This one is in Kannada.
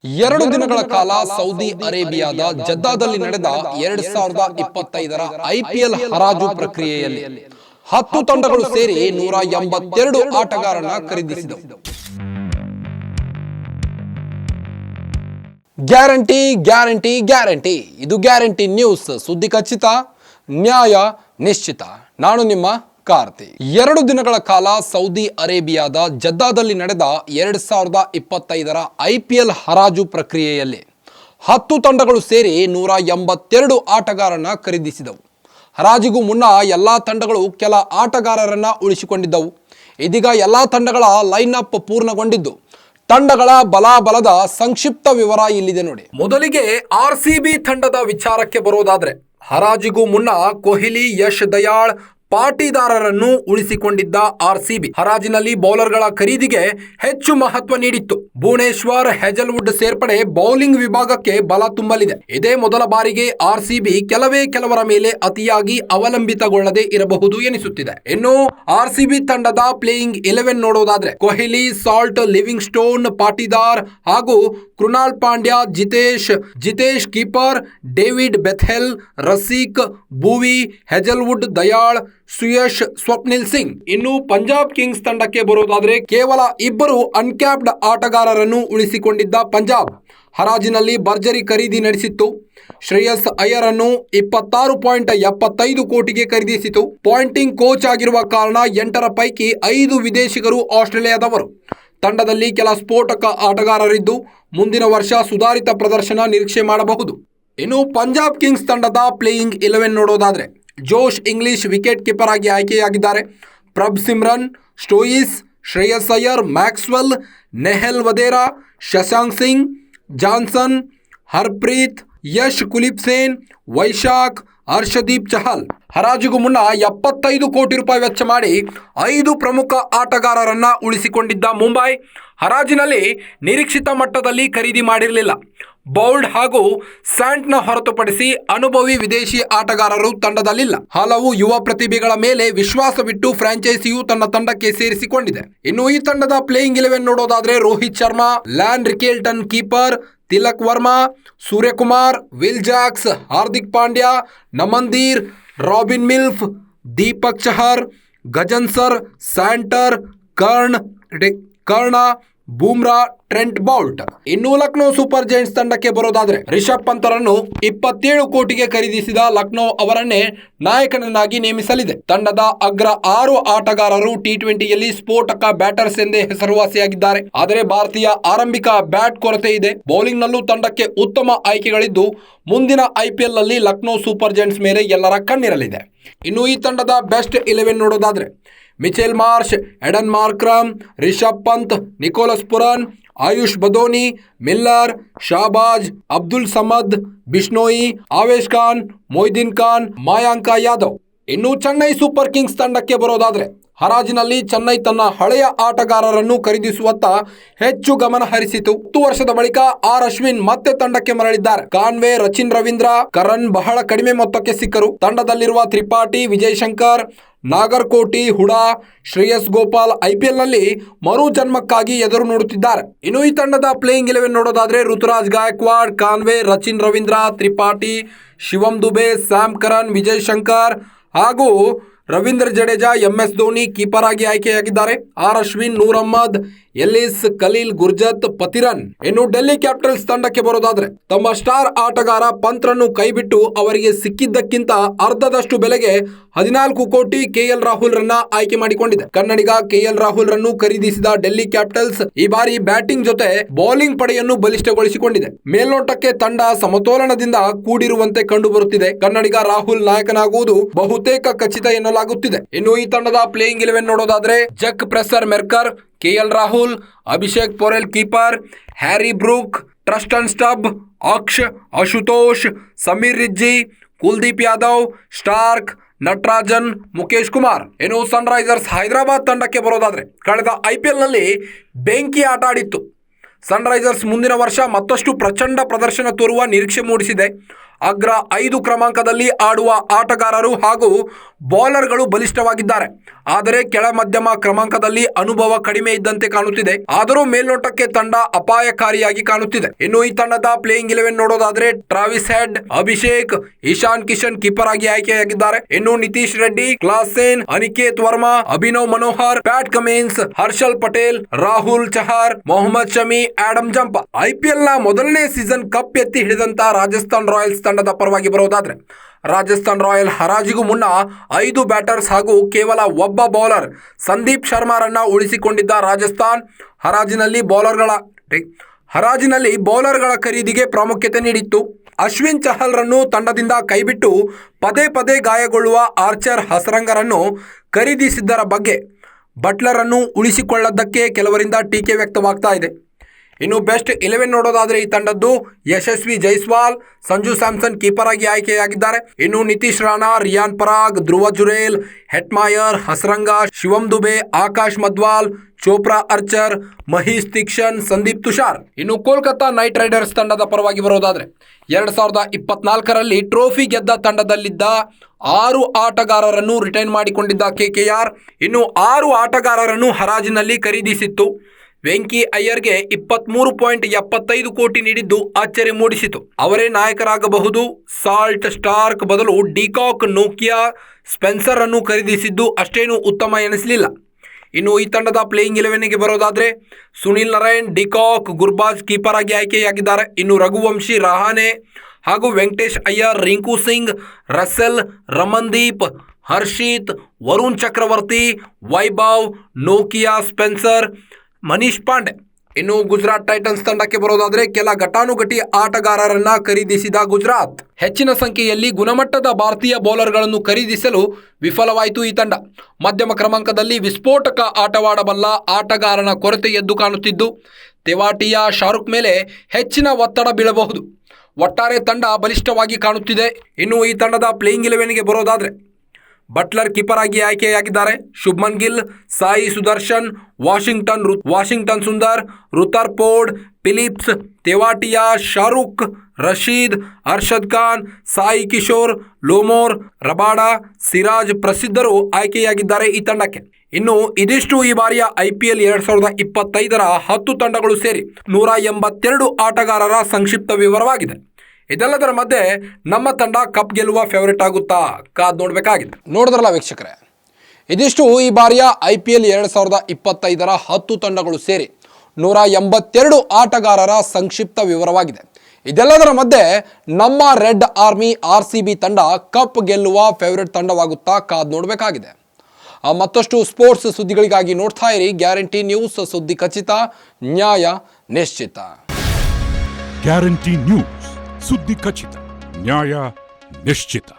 2 ದಿನಗಳ ಕಾಲ ಸೌದಿ ಅರೇಬಿಯಾದ ಜದ್ದಾದಲ್ಲಿ ನಡೆದ 2025ರ ಐಪಿಎಲ್ ಹರಾಜು ಪ್ರಕ್ರಿಯೆಯಲ್ಲಿ 10 ತಂಡಗಳು ಸೇರಿ 182 ಆಟಗಾರರನ್ನ ಖರೀದಿಸಿದವು. ಗ್ಯಾರಂಟಿ ಗ್ಯಾರಂಟಿ ಗ್ಯಾರಂಟಿ, ಇದು ಗ್ಯಾರಂಟಿ ನ್ಯೂಸ್. ಸುದ್ದಿ ಖಚಿತ, ನ್ಯಾಯ ನಿಶ್ಚಿತ. ನಾನು ನಿಮ್ಮ ಕಾರ್ತಿ. 2 ದಿನಗಳ ಕಾಲ ಸೌದಿ ಅರೇಬಿಯಾದ ಜದ್ದಾದಲ್ಲಿ ನಡೆದ 2025ರ ಐಪಿಎಲ್ ಹರಾಜು ಪ್ರಕ್ರಿಯೆಯಲ್ಲಿ 10 ತಂಡಗಳು ಸೇರಿ 182 ಆಟಗಾರರನ್ನ ಖರೀದಿಸಿದವು. ಹರಾಜಿಗೂ ಮುನ್ನ ಎಲ್ಲಾ ತಂಡಗಳು ಕೆಲ ಆಟಗಾರರನ್ನ ಉಳಿಸಿಕೊಂಡಿದ್ದವು. ಇದೀಗ ಎಲ್ಲಾ ತಂಡಗಳ ಲೈನ್ ಅಪ್ ಪೂರ್ಣಗೊಂಡಿದ್ದು ತಂಡಗಳ ಬಲಾಬಲದ ಸಂಕ್ಷಿಪ್ತ ವಿವರ ಇಲ್ಲಿದೆ ನೋಡಿ. ಮೊದಲಿಗೆ ಆರ್ಸಿಬಿ ತಂಡದ ವಿಚಾರಕ್ಕೆ ಬರೋದಾದ್ರೆ, ಹರಾಜಿಗೂ ಮುನ್ನ ಕೊಹ್ಲಿ, ಯಶ್ ದಯಾಳ್, ಪಾಟೀದಾರರನ್ನು ಉಳಿಸಿಕೊಂಡಿದ್ದ ಆರ್ಸಿಬಿ ಹರಾಜಿನಲ್ಲಿ ಬೌಲರ್ಗಳ ಖರೀದಿಗೆ ಹೆಚ್ಚು ಮಹತ್ವ ನೀಡಿತ್ತು. ಭುವನೇಶ್ವರ್, ಹೆಜಲ್ವುಡ್ ಸೇರ್ಪಡೆ ಬೌಲಿಂಗ್ ವಿಭಾಗಕ್ಕೆ ಬಲ ತುಂಬಲಿದೆ. ಇದೇ ಮೊದಲ ಬಾರಿಗೆ ಆರ್ಸಿಬಿ ಕೆಲವರ ಮೇಲೆ ಅತಿಯಾಗಿ ಅವಲಂಬಿತಗೊಳ್ಳದೆ ಇರಬಹುದು ಎನಿಸುತ್ತಿದೆ. ಇನ್ನು ಆರ್ಸಿಬಿ ತಂಡದ ಪ್ಲೇಯಿಂಗ್ 11 ನೋಡೋದಾದ್ರೆ, Kohli, salt, living stone, Patidar ಹಾಗೂ Krunal Pandya, Jitesh keeper, David Bethell, ರಸೀಕ್, ಭುವಿ, ಹೆಜಲ್ವುಡ್, ದಯಾಳ್, ಸುಯಶ್, ಸ್ವಪ್ನಿಲ್ ಸಿಂಗ್. ಇನ್ನು ಪಂಜಾಬ್ ಕಿಂಗ್ಸ್ ತಂಡಕ್ಕೆ ಬರೋದಾದ್ರೆ, ಕೇವಲ 2 ಅನ್ಕ್ಯಾಪ್ಡ್ ಆಟಗಾರರನ್ನು ಉಳಿಸಿಕೊಂಡಿದ್ದ ಪಂಜಾಬ್ ಹರಾಜಿನಲ್ಲಿ ಭರ್ಜರಿ ಖರೀದಿ ನಡೆಸಿತ್ತು. ಶ್ರೇಯಸ್ ಅಯ್ಯರ್ ಅನ್ನು 26.75 ಕೋಟಿಗೆ ಖರೀದಿಸಿತು. ಪಾಯಿಂಟಿಂಗ್ ಕೋಚ್ ಆಗಿರುವ ಕಾರಣ 8ರ ಪೈಕಿ 5 ವಿದೇಶಿಗರು ಆಸ್ಟ್ರೇಲಿಯಾದವರು. ತಂಡದಲ್ಲಿ ಕೆಲ ಸ್ಫೋಟಕ ಆಟಗಾರರಿದ್ದು ಮುಂದಿನ ವರ್ಷ ಸುಧಾರಿತ ಪ್ರದರ್ಶನ ನಿರೀಕ್ಷೆ ಮಾಡಬಹುದು. ಇನ್ನು ಪಂಜಾಬ್ ಕಿಂಗ್ಸ್ ತಂಡದ ಪ್ಲೇಯಿಂಗ್ 11 ನೋಡೋದಾದ್ರೆ, ಜೋಶ್ ಇಂಗ್ಲಿಷ್ ವಿಕೆಟ್ ಕೀಪರ್ ಆಗಿ ಆಯ್ಕೆಯಾಗಿದ್ದಾರೆ. Prabh Simran, ಸ್ಟೋಯಿಸ್, Shreyas Iyer, Maxwell, Nehal ವದೇರಾ, Shashank Singh, Johnson, Harpreet, Yash ಕುಲಿಪ್ಸೇನ್, Vaishakh, Harshdeep Chahal. ಹರಾಜಿಗೂ ಮುನ್ನ 75 ಕೋಟಿ ರೂಪಾಯಿ ವೆಚ್ಚ ಮಾಡಿ 5 ಪ್ರಮುಖ ಆಟಗಾರರನ್ನ ಉಳಿಸಿಕೊಂಡಿದ್ದ ಮುಂಬೈ ಹರಾಜಿನಲ್ಲಿ ನಿರೀಕ್ಷಿತ ಮಟ್ಟದಲ್ಲಿ ಖರೀದಿ ಮಾಡಿರಲಿಲ್ಲ. ಬೌಲ್ಡ್ ಹಾಗೂ ಸ್ಯಾಂಟ್ನ ಹೊರತುಪಡಿಸಿ ಅನುಭವಿ ವಿದೇಶಿ ಆಟಗಾರರು ತಂಡದಲ್ಲಿಲ್ಲ. ಹಲವು ಯುವ ಪ್ರತಿಭೆಗಳ ಮೇಲೆ ವಿಶ್ವಾಸವಿಟ್ಟು ಫ್ರಾಂಚೈಸಿಯು ತನ್ನ ತಂಡಕ್ಕೆ ಸೇರಿಸಿಕೊಂಡಿದೆ. ಇನ್ನು ಈ ತಂಡದ ಪ್ಲೇಯಿಂಗ್ 11 ನೋಡೋದಾದ್ರೆ, Rohit Sharma, Ryan Rickelton keeper, Tilak Varma, Suryakumar, Will Jacks, Hardik Pandya, Naman Dhir, Robin ಮಿಲ್ಫ್, Deepak Chahar, Ghazanfar, Santner, Karn, Bumrah, Trent Boult. ಇನ್ನು ಲಕ್ನೋ ಸೂಪರ್ ಜೈಂಟ್ಸ್ ತಂಡಕ್ಕೆ ಬರೋದಾದ್ರೆ, ರಿಷಬ್ ಪಂತರನ್ನು 27 ಕೋಟಿಗೆ ಖರೀದಿಸಿದ ಲಕ್ನೋ ಅವರನ್ನೇ ನಾಯಕನನ್ನಾಗಿ ನೇಮಿಸಲಿದೆ. ತಂಡದ ಅಗ್ರ 6 ಆಟಗಾರರು ಟಿ20ಯಲ್ಲಿ ಸ್ಫೋಟಕ ಬ್ಯಾಟರ್ಸ್ ಎಂದೇ ಹೆಸರುವಾಸಿಯಾಗಿದ್ದಾರೆ. ಆದರೆ ಭಾರತೀಯ ಆರಂಭಿಕ ಬ್ಯಾಟ್ ಕೊರತೆ ಇದೆ. ಬೌಲಿಂಗ್ ನಲ್ಲೂ ತಂಡಕ್ಕೆ ಉತ್ತಮ ಆಯ್ಕೆಗಳಿದ್ದು ಮುಂದಿನ ಐಪಿಎಲ್ ನಲ್ಲಿ ಲಕ್ನೋ ಸೂಪರ್ ಜೈಂಟ್ಸ್ ಮೇಲೆ ಎಲ್ಲರ ಕಣ್ಣಿರಲಿದೆ. ಇನ್ನು ಈ ತಂಡದ ಬೆಸ್ಟ್ 11 ನೋಡೋದಾದ್ರೆ, Mitchell Marsh, Aiden Markram, Rishabh Pant, Nicholas Pooran, Ayush Badoni, Miller, Shahbaz, Abdul Samad, Bishnoi, Avesh Khan, Moideen Khan, Mayank Yadav. ಇನ್ನು ಚೆನ್ನೈ ಸೂಪರ್ ಕಿಂಗ್ಸ್ ತಂಡಕ್ಕೆ ಬರೋದಾದ್ರೆ, ಹರಾಜಿನಲ್ಲಿ ಚೆನ್ನೈ ತನ್ನ ಹಳೆಯ ಆಟಗಾರರನ್ನು ಖರೀದಿಸುವತ್ತ ಹೆಚ್ಚು ಗಮನ ಹರಿಸಿತು. 10 ವರ್ಷದ ಬಳಿಕ ಆರ್ ಅಶ್ವಿನ್ ಮತ್ತೆ ತಂಡಕ್ಕೆ ಮರಳಿದ್ದಾರೆ. ಕಾನ್ವೆ, ರಚಿನ್ ರವೀಂದ್ರ, ಕರಣ್ ಬಹಳ ಕಡಿಮೆ ಮೊತ್ತಕ್ಕೆ ಸಿಕ್ಕರು. ತಂಡದಲ್ಲಿರುವ ತ್ರಿಪಾಠಿ, ವಿಜಯ್ ಶಂಕರ್, ನಾಗರ್ಕೋಟಿ, ಹುಡಾ, ಶ್ರೇಯಸ್ ಗೋಪಾಲ್ ಐಪಿಎಲ್ ನಲ್ಲಿ ಮರು ಜನ್ಮಕ್ಕಾಗಿ ಎದುರು ನೋಡುತ್ತಿದ್ದಾರೆ. ಇನ್ನು ಈ ತಂಡದ ಪ್ಲೇಯಿಂಗ್ 11 ನೋಡೋದಾದ್ರೆ, ಋತುರಾಜ್ ಗಾಯಕ್ವಾಡ್, ಕಾನ್ವೆ, ರಚಿನ್ ರವೀಂದ್ರ, ತ್ರಿಪಾಠಿ, ಶಿವಮ್ ದುಬೆ, ಸ್ಯಾಮ್ ಕರನ್, ವಿಜಯ್ ಶಂಕರ್ ಹಾಗೂ ರವೀಂದ್ರ ಜಡೇಜಾ, ಎಂಎಸ್ ಧೋನಿ ಕೀಪರ್ ಆಗಿ ಆಯ್ಕೆಯಾಗಿದ್ದಾರೆ. ಆರ್ ಅಶ್ವಿನ್, ನೂರ್ ಅಹ್ಮದ್, ಎಲಿಸ್, ಖಲೀಲ್, ಗುರ್ಜತ್, ಪತಿರನ್. ಇನ್ನು ಡೆಲ್ಲಿ ಕ್ಯಾಪಿಟಲ್ಸ್ ತಂಡಕ್ಕೆ ಬರೋದಾದ್ರೆ, ತಮ್ಮ ಸ್ಟಾರ್ ಆಟಗಾರ ಪಂತ್ರನ್ನು ಕೈಬಿಟ್ಟು ಅವರಿಗೆ ಸಿಕ್ಕಿದ್ದಕ್ಕಿಂತ ಅರ್ಧದಷ್ಟು ಬೆಲೆಗೆ 14 ಕೋಟಿ ಕೆಎಲ್ ರಾಹುಲ್ ರನ್ನ ಆಯ್ಕೆ ಮಾಡಿಕೊಂಡಿದೆ. ಕನ್ನಡಿಗ ಕೆಎಲ್ ರಾಹುಲ್ ರನ್ನು ಖರೀದಿಸಿದ ಡೆಲ್ಲಿ ಕ್ಯಾಪಿಟಲ್ಸ್ ಈ ಬಾರಿ ಬ್ಯಾಟಿಂಗ್ ಜೊತೆ ಬೌಲಿಂಗ್ ಪಡೆಯನ್ನು ಬಲಿಷ್ಠಗೊಳಿಸಿಕೊಂಡಿದೆ. ಮೇಲ್ನೋಟಕ್ಕೆ ತಂಡ ಸಮತೋಲನದಿಂದ ಕೂಡಿರುವಂತೆ ಕಂಡು ಬರುತ್ತಿದೆ. ಕನ್ನಡಿಗ ರಾಹುಲ್ ನಾಯಕನಾಗುವುದು ಬಹುತೇಕ ಖಚಿತ ಎನ್ನಲಾಗುತ್ತಿದೆ. ಇನ್ನು ಈ ತಂಡದ ಪ್ಲೇಯಿಂಗ್ 11 ನೋಡೋದಾದ್ರೆ, Jake Fraser McGurk, KL Rahul, Abhishek Porel keeper, Harry Brook, Tristan Stubbs, Axar, Ashutosh, Sameer Rizvi, Kuldeep Yadav, Starc, Natarajan, Mukesh Kumar. ಇನ್ನು ಸನ್ ರೈಸರ್ಸ್ ಹೈದರಾಬಾದ್ ತಂಡಕ್ಕೆ ಬರೋದಾದ್ರೆ, ಕಳೆದ ಐಪಿಎಲ್ ನಲ್ಲಿ ಬೆಂಕಿ ಆಟ ಆಡಿತ್ತು. ಸನ್ ರೈಸರ್ಸ್ ಮುಂದಿನ ವರ್ಷ ಮತ್ತಷ್ಟು ಪ್ರಚಂಡ ಪ್ರದರ್ಶನ ತೋರುವ ನಿರೀಕ್ಷೆ ಮೂಡಿಸಿದೆ. ಅಗ್ರ 5 ಕ್ರಮಾಂಕದಲ್ಲಿ ಆಡುವ ಆಟಗಾರರು ಹಾಗೂ ಬೌಲರ್ಗಳು ಬಲಿಷ್ಠವಾಗಿದ್ದಾರೆ. ಆದರೆ ಕೆಳ ಮಧ್ಯಮ ಕ್ರಮಾಂಕದಲ್ಲಿ ಅನುಭವ ಕಡಿಮೆ ಇದ್ದಂತೆ ಕಾಣುತ್ತಿದೆ. ಆದರೂ ಮೇಲ್ನೋಟಕ್ಕೆ ತಂಡ ಅಪಾಯಕಾರಿಯಾಗಿ ಕಾಣುತ್ತಿದೆ. ಇನ್ನು ಈ ತಂಡದ ಪ್ಲೇಯಿಂಗ್ 11 ನೋಡೋದಾದ್ರೆ Travis Head, Abhishek, Ishan Kishan keeper ಆಗಿ ಆಯ್ಕೆಯಾಗಿದ್ದಾರೆ. ಇನ್ನು Nitish Reddy, Klaasen, Aniket Varma, Abhinav Manohar, Pat Cummins, Harshal Patel, Rahul Chahar, Mohammed Shami, Adam Zampa. IPL ನ ಮೊದಲನೇ ಸೀಸನ್ ಕಪ್ ಎತ್ತಿ ಹಿಡಿದಂತ ರಾಜಸ್ಥಾನ್ ರಾಯಲ್ಸ್ ತಂಡದ ಪರವಾಗಿ ಬರೋದಾದ್ರೆ ರಾಜಸ್ಥಾನ್ ರಾಯಲ್ ಹರಾಜಿಗೂ ಮುನ್ನ 5 ಬ್ಯಾಟರ್ಸ್ ಹಾಗೂ ಕೇವಲ ಒಬ್ಬ ಬೌಲರ್ ಸಂದೀಪ್ ಶರ್ಮಾರನ್ನ ಉಳಿಸಿಕೊಂಡಿದ್ದ ರಾಜಸ್ಥಾನ್ ಹರಾಜಿನಲ್ಲಿ ಬೌಲರ್ಗಳ ಖರೀದಿಗೆ ಪ್ರಾಮುಖ್ಯತೆ ನೀಡಿತ್ತು. ಅಶ್ವಿನ್ ಚಹಲ್ರನ್ನು ತಂಡದಿಂದ ಕೈಬಿಟ್ಟು ಪದೇ ಪದೇ ಗಾಯಗೊಳ್ಳುವ ಆರ್ಚರ್ ಹಸರಂಗರನ್ನು ಖರೀದಿಸಿದ್ದರ ಬಗ್ಗೆ ಬಟ್ಲರನ್ನು ಉಳಿಸಿಕೊಳ್ಳದ್ದಕ್ಕೆ ಕೆಲವರಿಂದ ಟೀಕೆ ವ್ಯಕ್ತವಾಗ್ತಾ ಇದೆ. ಇನ್ನು ಬೆಸ್ಟ್ 11 ನೋಡೋದಾದ್ರೆ ಈ ತಂಡದ್ದು ಯಶಸ್ವಿ ಜೈಸ್ವಾಲ್, ಸಂಜು ಸ್ಯಾಮ್ಸನ್ ಕೀಪರ್ ಆಗಿ ಆಯ್ಕೆಯಾಗಿದ್ದಾರೆ. ಇನ್ನು ನಿತೀಶ್ ರಾಣಾ, ರಿಯಾನ್ ಪರಾಗ್, ಧ್ರುವ ಜುರೇಲ್, ಹೆಟ್ಮಾಯರ್, ಹಸರಂಗ, ಶಿವಮ್ ದುಬೆ, ಆಕಾಶ್ ಮದ್ವಾಲ್, ಚೋಪ್ರಾ ಅರ್ಚರ್, ಮಹೀಶ್ ದೀಕ್ಷನ್, ಸಂದೀಪ್ ತುಷಾರ್. ಇನ್ನು ಕೋಲ್ಕತ್ತಾ ನೈಟ್ ರೈಡರ್ಸ್ ತಂಡದ ಪರವಾಗಿ ಬರೋದಾದ್ರೆ 2024ರಲ್ಲಿ ಟ್ರೋಫಿ ಗೆದ್ದ ತಂಡದಲ್ಲಿದ್ದ 6 ಆಟಗಾರರನ್ನು ರಿಟೈನ್ ಮಾಡಿಕೊಂಡಿದ್ದ KKR ಇನ್ನು 6 ಆಟಗಾರರನ್ನು ಹರಾಜಿನಲ್ಲಿ ಖರೀದಿಸಿತ್ತು. ವೆಂಕಿ ಅಯ್ಯರ್ಗೆ 23.75 ಕೋಟಿ ನೀಡಿದ್ದು ಅಚ್ಚರಿ ಮೂಡಿಸಿತು. ಅವರೇ ನಾಯಕರಾಗಬಹುದು. ಸಾಲ್ಟ್ ಸ್ಟಾರ್ಕ್ ಬದಲು ಡಿಕಾಕ್, ನೋಕಿಯಾ, ಸ್ಪೆನ್ಸರ್ ಅನ್ನು ಖರೀದಿಸಿದ್ದು ಅಷ್ಟೇನು ಉತ್ತಮ ಎನಿಸಲಿಲ್ಲ. ಇನ್ನು ಈ ತಂಡದ ಪ್ಲೇಯಿಂಗ್ 11ಗೆ ಬರೋದಾದ್ರೆ ಸುನಿಲ್ ನರೈನ್, ಡಿಕಾಕ್, ಗುರ್ಬಾಜ್ ಕೀಪರ್ ಆಗಿ ಆಯ್ಕೆಯಾಗಿದ್ದಾರೆ. ಇನ್ನು ರಘುವಂಶಿ, ರಹಾನೆ ಹಾಗೂ ವೆಂಕಟೇಶ್ ಅಯ್ಯರ್, ರಿಂಕು ಸಿಂಗ್, ರಸೆಲ್, ರಮನ್ದೀಪ್, ಹರ್ಷಿತ್, ವರುಣ್ ಚಕ್ರವರ್ತಿ, ವೈಭವ್, ನೋಕಿಯಾ, ಸ್ಪೆನ್ಸರ್, ಮನೀಶ್ ಪಾಂಡೆ. ಇನ್ನು ಗುಜರಾತ್ ಟೈಟನ್ಸ್ ತಂಡಕ್ಕೆ ಬರೋದಾದ್ರೆ ಕೆಲ ಘಟಾನುಘಟಿ ಆಟಗಾರರನ್ನ ಖರೀದಿಸಿದ ಗುಜರಾತ್ ಹೆಚ್ಚಿನ ಸಂಖ್ಯೆಯಲ್ಲಿ ಗುಣಮಟ್ಟದ ಭಾರತೀಯ ಬೌಲರ್ಗಳನ್ನು ಖರೀದಿಸಲು ವಿಫಲವಾಯಿತು. ಈ ತಂಡ ಮಧ್ಯಮ ಕ್ರಮಾಂಕದಲ್ಲಿ ವಿಸ್ಫೋಟಕ ಆಟವಾಡಬಲ್ಲ ಆಟಗಾರನ ಕೊರತೆ ಎದ್ದು ಕಾಣುತ್ತಿದ್ದು ತೆವಾಟಿಯಾ, ಶಾರುಖ್ ಮೇಲೆ ಹೆಚ್ಚಿನ ಒತ್ತಡ ಬೀಳಬಹುದು. ಒಟ್ಟಾರೆ ತಂಡ ಬಲಿಷ್ಠವಾಗಿ ಕಾಣುತ್ತಿದೆ. ಇನ್ನು ಈ ತಂಡದ ಪ್ಲೇಯಿಂಗ್ 11ಗೆ ಬರೋದಾದ್ರೆ ಬಟ್ಲರ್ ಕೀಪರ್ ಆಗಿ ಆಯ್ಕೆಯಾಗಿದ್ದಾರೆ. Shubman Gill, Sai Sudharsan, Washington Sundar, Rutherford, Phillips, Tewatia, Shahrukh, Rashid, Arshad Khan, Sai Kishore, Lomror, Rabada, Siraj ಪ್ರಸಿದ್ಧರು ಆಯ್ಕೆಯಾಗಿದ್ದಾರೆ ಈ ತಂಡಕ್ಕೆ. ಇನ್ನು ಇದಿಷ್ಟು ಈ ಬಾರಿಯ IPL 2025ರ 10 ತಂಡಗಳು ಸೇರಿ 182 ಆಟಗಾರರ ಸಂಕ್ಷಿಪ್ತ ವಿವರವಾಗಿದೆ. ಇದೆಲ್ಲದರ ಮಧ್ಯೆ ನಮ್ಮ ತಂಡ ಕಪ್ ಗೆಲ್ಲುವ ಫೇವರೇಟ್ ಆಗುತ್ತಾ ಕಾದ್ ನೋಡಬೇಕಾಗಿದೆ. ನೋಡಿದ್ರಲ್ಲ ವೀಕ್ಷಕರೇ, ಇದಿಷ್ಟು ಈ ಬಾರಿಯ IPL 2025ರ 10 ತಂಡಗಳು ಸೇರಿ 182 ಆಟಗಾರರ ಸಂಕ್ಷಿಪ್ತ ವಿವರವಾಗಿದೆ. ಇದೆಲ್ಲದರ ಮಧ್ಯೆ ನಮ್ಮ ರೆಡ್ ಆರ್ಮಿ RCB ತಂಡ ಕಪ್ ಗೆಲ್ಲುವ ಫೇವರೇಟ್ ತಂಡವಾಗುತ್ತಾ ಕಾದ್ ನೋಡಬೇಕಾಗಿದೆ. ಮತ್ತಷ್ಟು ಸ್ಪೋರ್ಟ್ಸ್ ಸುದ್ದಿಗಳಿಗಾಗಿ ನೋಡ್ತಾ ಇರಿ ಗ್ಯಾರಂಟಿ ನ್ಯೂಸ್. ಸುದ್ದಿ ಖಚಿತ, ನ್ಯಾಯ ನಿಶ್ಚಿತ. ಗ್ಯಾರಂಟಿ ನ್ಯೂಸ್, ಸುದ್ದಿ ಖಚಿತ, ನ್ಯಾಯ ನಿಶ್ಚಿತ.